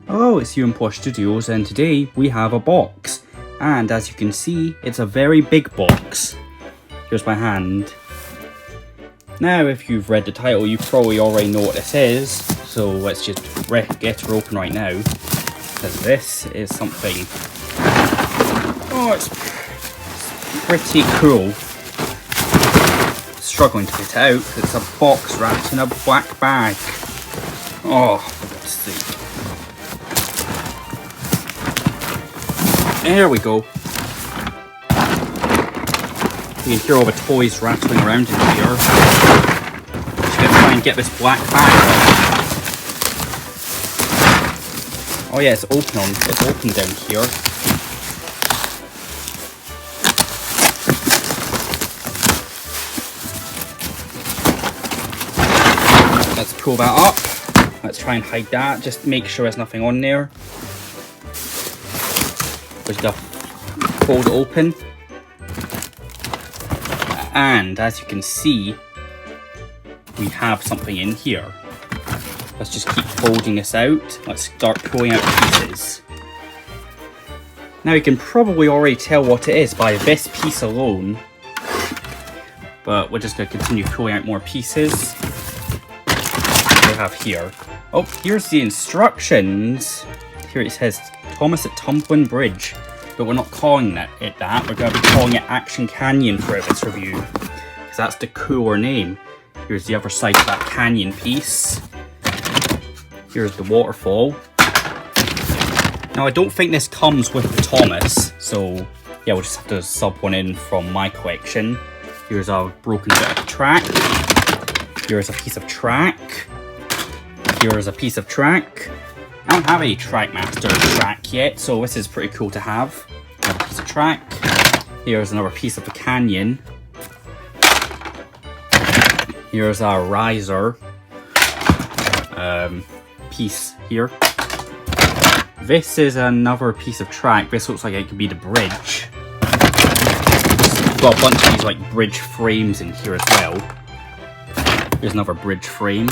Hello, it's Euan Studios, and today we have a box. And as you can see, it's a very big box. Here's my hand. Now, if you've read the title, you probably already know what this is. So let's just get her open right now. Because this is something... Oh, it's pretty cool. Struggling to get it out because it's a box wrapped in a black bag. Oh, for God's sake. There we go. You can hear all the toys rattling around in here. Just gonna try and get this black bag off. Oh yeah, it's open down here. Let's pull that up. Let's try and hide that. Just make sure there's nothing on there. Just fold it open. And as you can see, we have something in here. Let's just keep folding this out. Let's start pulling out pieces. Now you can probably already tell what it is by this piece alone. But we're just going to continue pulling out more pieces. What do we have here? Oh, here's the instructions. Here it says Thomas at Tumbling Bridge. But we're not calling it that. We're going to be calling it Action Canyon for this review. Because that's the cooler name. Here's the other side of that canyon piece. Here's the waterfall. Now I don't think this comes with the Thomas. So yeah, we'll just have to sub one in from my collection. Here's a broken bit of track. Here's a piece of track. Here's a piece of track. I don't have a Trackmaster track yet, so this is pretty cool to have. Another piece of track. Here's another piece of the canyon. Here's our riser piece here. This is another piece of track. This looks like it could be the bridge. We've got a bunch of these like bridge frames in here as well. Here's another bridge frame.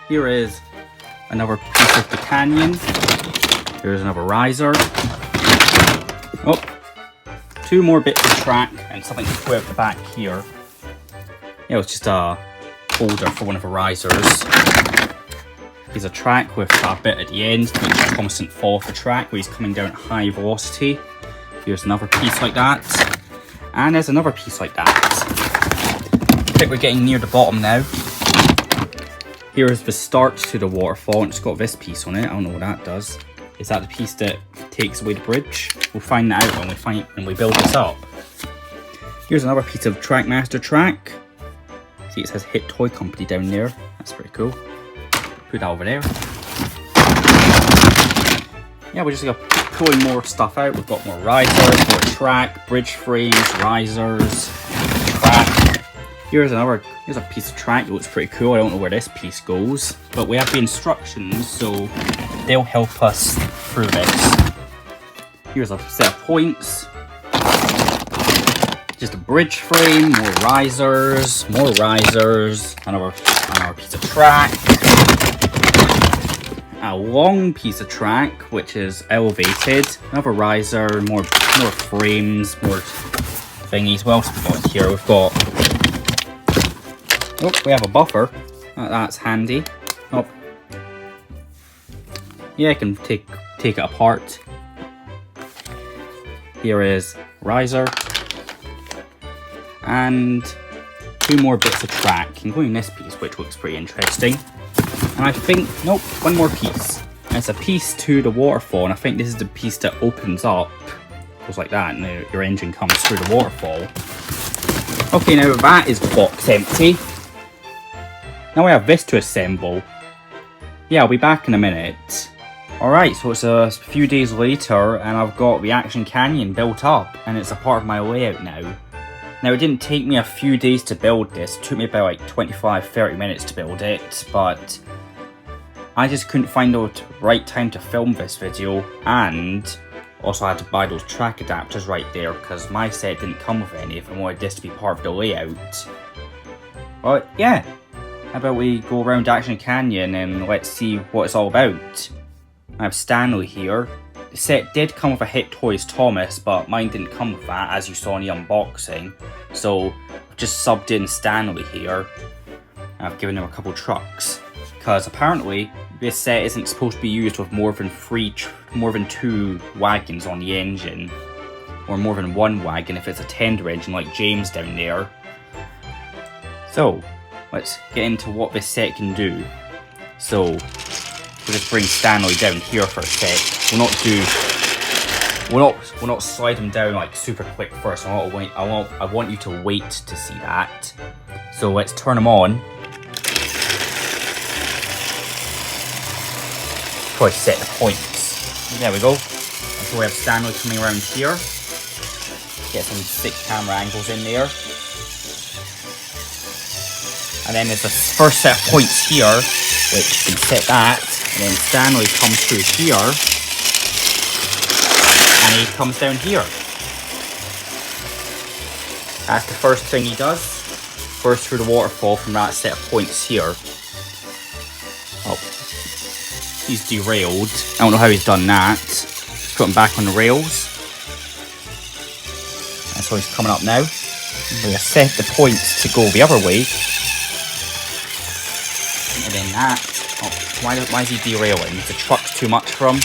Here is another piece of the canyon. Here's another riser. Oh, two more bits of track and something to put at the back here. Yeah, it's just a holder for one of the risers. Here's a track with a bit at the end to make sure Thomas doesn't fall off the track where he's coming down at high velocity. Here's another piece like that. And there's another piece like that. I think we're getting near the bottom now. Here's the start to the waterfall, and it's got this piece on it. I don't know what that does. Is that the piece that takes away the bridge? We'll find that out when we build this up. Here's another piece of Trackmaster track. See, it says Hit Toy Company down there. That's pretty cool. Put that over there. Yeah, we're just gonna pulling more stuff out. We've got more risers, more track, bridge frames, risers, track. Here's a piece of track that looks pretty cool. I don't know where this piece goes, but we have the instructions, so they'll help us through this. Here's a set of points. Just a bridge frame, more risers, another piece of track. A long piece of track, which is elevated. Another riser, more frames, more thingies. What else have we got here? We've got... Oh, we have a buffer. That's handy. Oh. Yeah, I can take it apart. Here is riser. And two more bits of track, including this piece, which looks pretty interesting. And I think, nope, one more piece. And it's a piece to the waterfall, and I think this is the piece that opens up. Goes like that, and your engine comes through the waterfall. Okay, now that is the box empty. Now we have this to assemble. Yeah, I'll be back in a minute. Alright, so it's a few days later, and I've got the Action Canyon built up, and it's a part of my layout now. Now, it didn't take me a few days to build this. It took me about like 25-30 minutes to build it, but I just couldn't find the right time to film this video, and also I had to buy those track adapters right there because my set didn't come with any if I wanted this to be part of the layout. But yeah, How about we go around Action Canyon and let's see what it's all about. I have Stanley here. The set did come with a Hit Toys Thomas, but mine didn't come with that, as you saw in the unboxing. So, I've just subbed in Stanley here. I've given him a couple trucks. Because apparently, this set isn't supposed to be used with more than 2 wagons on the engine. Or more than 1 wagon if it's a tender engine like James down there. So, let's get into what this set can do. So, we'll just bring Stanley down here for a sec. We'll not slide him down like super quick first. I want you to wait to see that. So let's turn him on. Probably set the points. There we go. So we have Stanley coming around here. Get some sick camera angles in there. And then there's the first set of points here, which you can set that. And then Stanley comes through here. And he comes down here. That's the first thing he does. First through the waterfall from that set of points here. Oh. He's derailed. I don't know how he's done that. Put him back on the rails. And so he's coming up now. We're going to set the points to go the other way. And then that. Oh, why is he derailing? The truck's too much for him.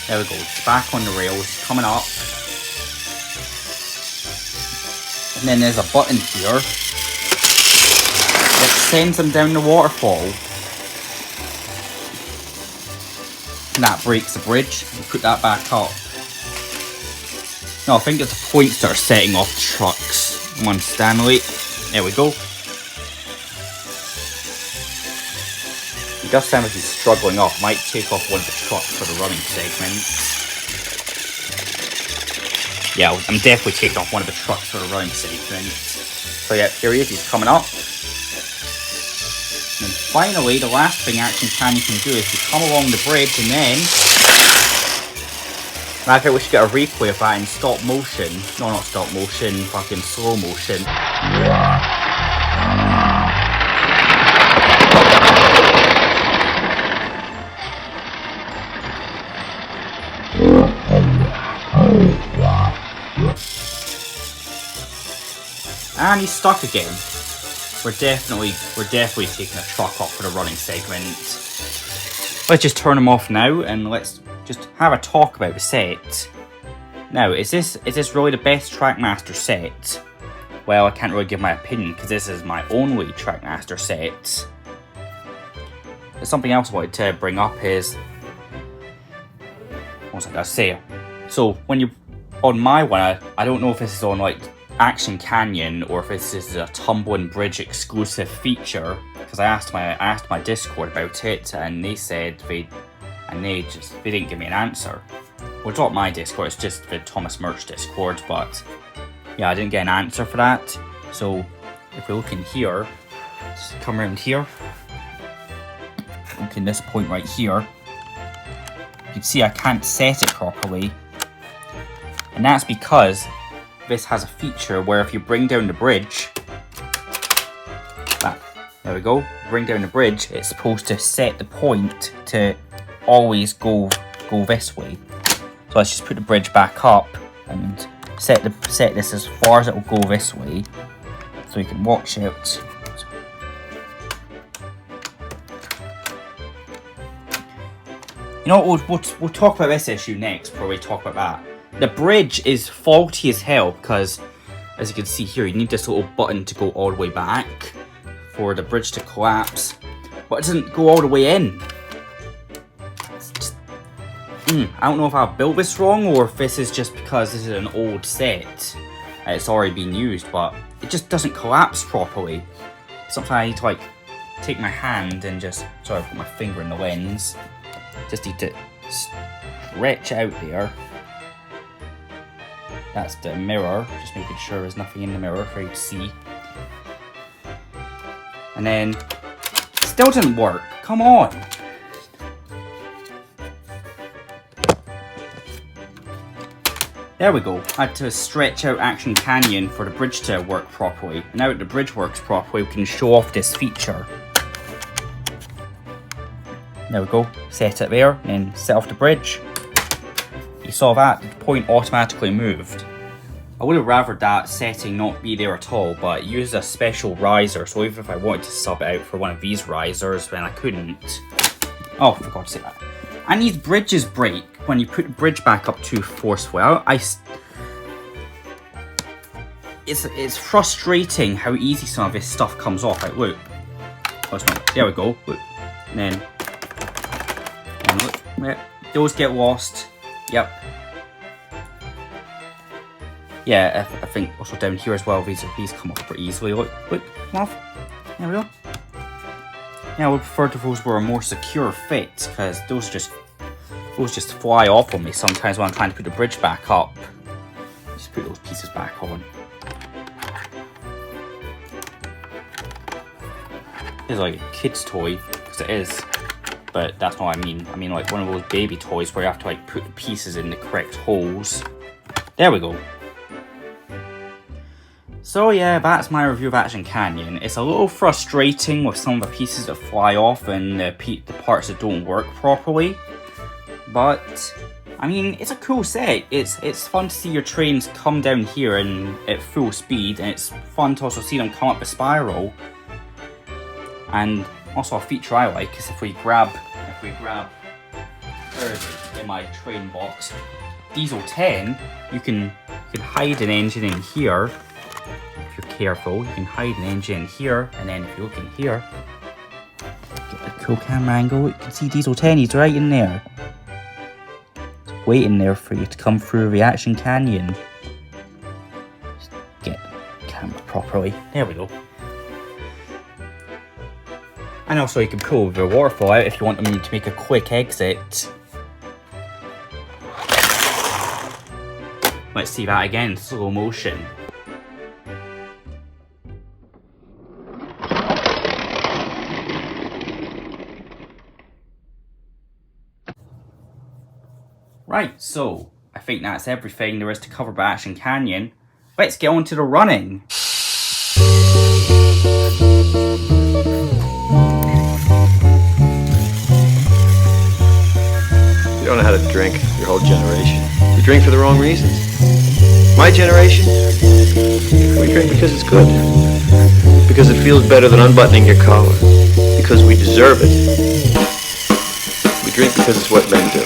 There we go. It's back on the rails. Coming up. And then there's a button here that sends him down the waterfall. And that breaks the bridge. We'll put that back up. No, I think it's the points that are setting off the trucks. Come on, Stanley. There we go. He does sound like he's struggling off. Might take off one of the trucks for the running segment. Yeah, I'm definitely taking off one of the trucks for the running segment. So yeah, here he is. He's coming up. And finally, the last thing Action Canyon can do is to come along the bridge and then... I think we should get a replay of that in stop motion. No, not stop motion, fucking slow motion. And he's stuck again. We're definitely taking a truck off for the running segment. Let's just turn him off now and let's just have a talk about the set. Now, is this really the best Trackmaster set? Well, I can't really give my opinion because this is my only Trackmaster set. There's something else I wanted to bring up is... what was I going to say? So, when you... on my one, I don't know if this is on like Action Canyon or if this is a Tumbling Bridge exclusive feature, because I asked my Discord about it and they said they didn't give me an answer. Well, it's not my Discord, it's just the Thomas Merch Discord, but yeah, I didn't get an answer for that. So if we look in here, just come around here, look in this point right here, you can see I can't set it properly, and that's because this has a feature where if you bring down the bridge, there we go, bring down the bridge, it's supposed to set the point to always go this way. So let's just put the bridge back up and set this as far as it will go this way, so you can watch it. You know what, we'll talk about this issue next, probably talk about that. The bridge is faulty as hell because, as you can see here, you need this little button to go all the way back for the bridge to collapse, but it doesn't go all the way in. It's just, I don't know if I built this wrong or if this is just because this is an old set. It's already been used, but it just doesn't collapse properly. Sometimes I need to like take my hand and just, sorry, I put my finger in the lens. Just need to stretch out there. That's the mirror, just making sure there's nothing in the mirror for you to see. And then, still didn't work, come on! There we go. I had to stretch out Action Canyon for the bridge to work properly. And now that the bridge works properly, we can show off this feature. There we go. Set it there, and then set off the bridge. You saw that, the point automatically moved. I would have rather that setting not be there at all, but it used a special riser, so even if I wanted to sub it out for one of these risers, then I couldn't. Oh, I forgot to say that. And these bridges break when you put the bridge back up too forcefully. It's frustrating how easy some of this stuff comes off. Like, look. Oh, it's not. There we go. Look. And then look. Yeah, those get lost. Yep. Yeah, I think also down here as well, these come off pretty easily. Look, come off. There we go. Yeah, I would prefer if those were a more secure fit, because those just fly off on me sometimes when I'm trying to put the bridge back up. Just put those pieces back on. It's like a kid's toy, because it is. But that's not what I mean. I mean like one of those baby toys where you have to like put the pieces in the correct holes. There we go. So yeah, that's my review of Action Canyon. It's a little frustrating with some of the pieces that fly off and the parts that don't work properly. But, I mean, it's a cool set. It's fun to see your trains come down here at full speed, and it's fun to also see them come up a spiral. And also a feature I like is if we grab in my train box, Diesel 10, you can hide an engine in here. If you're careful, you can hide an engine in here, and then if you look in here, get a cool camera angle, you can see Diesel 10, he's right in there. He's waiting there for you to come through the Action Canyon. Just get the camera properly. There we go. And also you can pull the waterfall out if you want them to make a quick exit. Let's see that again in slow motion. Right, so I think that's everything there is to cover about Action Canyon. Let's get on to the running. You don't know how to drink, your whole generation. You drink for the wrong reasons. My generation, we drink because it's good. Because it feels better than unbuttoning your collar. Because we deserve it. We drink because it's what men do.